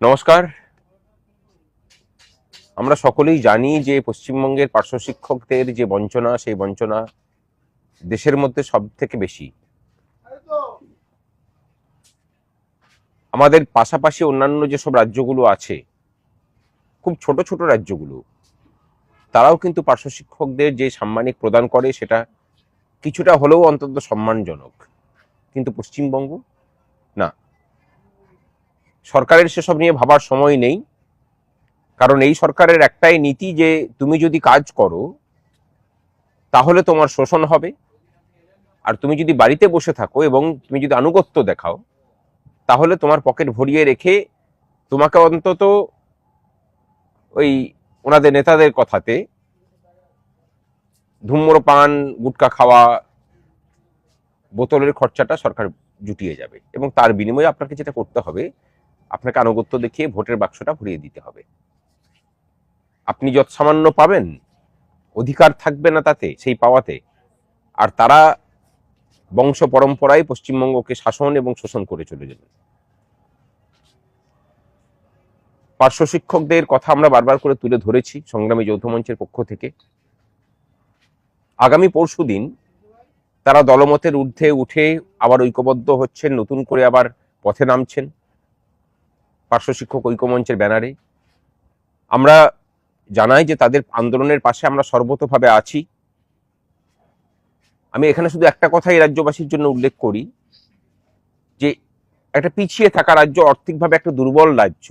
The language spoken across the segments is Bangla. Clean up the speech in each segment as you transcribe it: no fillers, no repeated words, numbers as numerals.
নমস্কার। আমরা সকলেই জানি যে পশ্চিমবঙ্গের পার্শ্ব শিক্ষকদের যে বঞ্চনা, সেই বঞ্চনা দেশের মধ্যে সব থেকে বেশি। আমাদের পাশাপাশি অন্যান্য যেসব রাজ্যগুলো আছে, খুব ছোট ছোট রাজ্যগুলো, তারাও কিন্তু পার্শ্ব শিক্ষকদের যে সাম্মানিক প্রদান করে সেটা কিছুটা হলেও অন্তত সম্মানজনক। কিন্তু পশ্চিমবঙ্গ না। সরকারের সেসব নিয়ে ভাবার সময় নেই, কারণ এই সরকারের একটাই নীতি যে তুমি যদি কাজ করো তাহলে তোমার শোষণ হবে, আর তুমি যদি বাড়িতে বসে থাকো এবং তুমি যদি আনুগত্য দেখাও তাহলে তোমার পকেট ভরিয়ে রেখে তোমাকে অন্তত ওই ওনাদের নেতাদের কথাতে ধূম্রপান, গুটকা খাওয়া, বোতলের খরচাটা সরকার জুটিয়ে যাবে, এবং তার বিনিময়ে আপনাকে যেটা করতে হবে, আপনাকে আনুগত্য দেখিয়ে ভোটের বাক্সটা ভরিয়ে দিতে হবে। আপনি যত সামান্য পাবেন, অধিকার থাকবে না তাতে, সেই পাওয়াতে। আর তারা বংশ পরম্পরায় পশ্চিমবঙ্গকে শাসন এবং শোষণ করে চলে যাবে। পার্শ্ব শিক্ষকদের কথা আমরা বারবার করে তুলে ধরেছি সংগ্রামী যৌথ মঞ্চের পক্ষ থেকে। আগামী পরশুদিন তারা দলমতের ঊর্ধ্বে উঠে আবার ঐক্যবদ্ধ হচ্ছেন, নতুন করে আবার পথে নামছেন পার্শ্ব শিক্ষক ঐক্যমঞ্চের ব্যানারে। আমরা জানাই যে তাদের আন্দোলনের পাশে আমরা সর্বতভাবে আছি। আমি এখানে শুধু একটা কথাই রাজ্যবাসীর জন্য উল্লেখ করি, যে একটা পিছিয়ে থাকা রাজ্য, আর্থিকভাবে একটা দুর্বল রাজ্য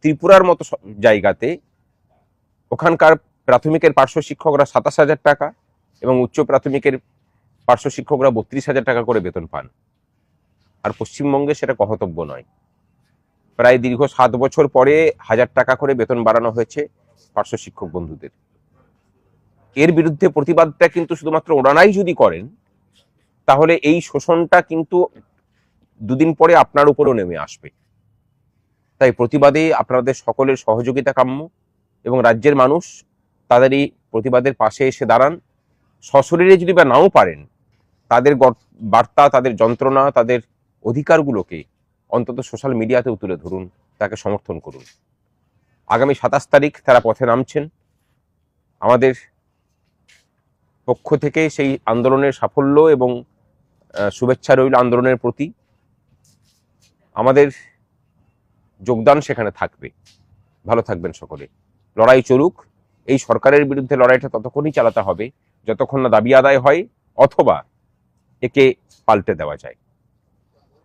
ত্রিপুরার মতো জায়গাতে ওখানকার প্রাথমিকের পার্শ্ব শিক্ষকরা 27,000 টাকা এবং উচ্চ প্রাথমিকের পার্শ্ব শিক্ষকরা 32,000 টাকা করে বেতন পান। আর পশ্চিমবঙ্গে সেটা কহতব্য নয়। প্রায় দীর্ঘ 7 বছর পরে 1,000 টাকা করে বেতন বাড়ানো হয়েছে পার্শ্ব শিক্ষক বন্ধুদের। এর বিরুদ্ধে প্রতিবাদটা কিন্তু শুধুমাত্র ওনারাই যদি করেন, তাহলে এই শোষণটা কিন্তু দুদিন পরে আপনার উপরেও নেমে আসবে। তাই প্রতিবাদে আপনাদের সকলের সহযোগিতা কাম্য, এবং রাজ্যের মানুষ তাদের এই প্রতিবাদের পাশে এসে দাঁড়ান। সশরীরে যদি বা নাও পারেন, তাদের বার্তা, তাদের যন্ত্রণা, তাদের অধিকারগুলোকে অন্তত সোশ্যাল মিডিয়াতেও তুলে ধরুন, তাকে সমর্থন করুন। আগামী 27 তারিখ তারা পথে নামছেন। আমাদের পক্ষ থেকে সেই আন্দোলনের সাফল্য এবং শুভেচ্ছা রইল আন্দোলনের প্রতি। আমাদের যোগদান সেখানে থাকবে। ভালো থাকবেন সকলে। লড়াই চলুক। এই সরকারের বিরুদ্ধে লড়াইটা ততক্ষণই চালাতে হবে যতক্ষণ না দাবি আদায় হয়, অথবা একে পাল্টে দেওয়া যায়।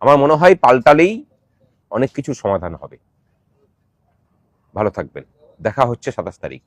আমার মনে হয় পাল্টালেই অনেক কিছু সমাধান হবে। ভালো থাকবেন। দেখা হচ্ছে 27 তারিখ।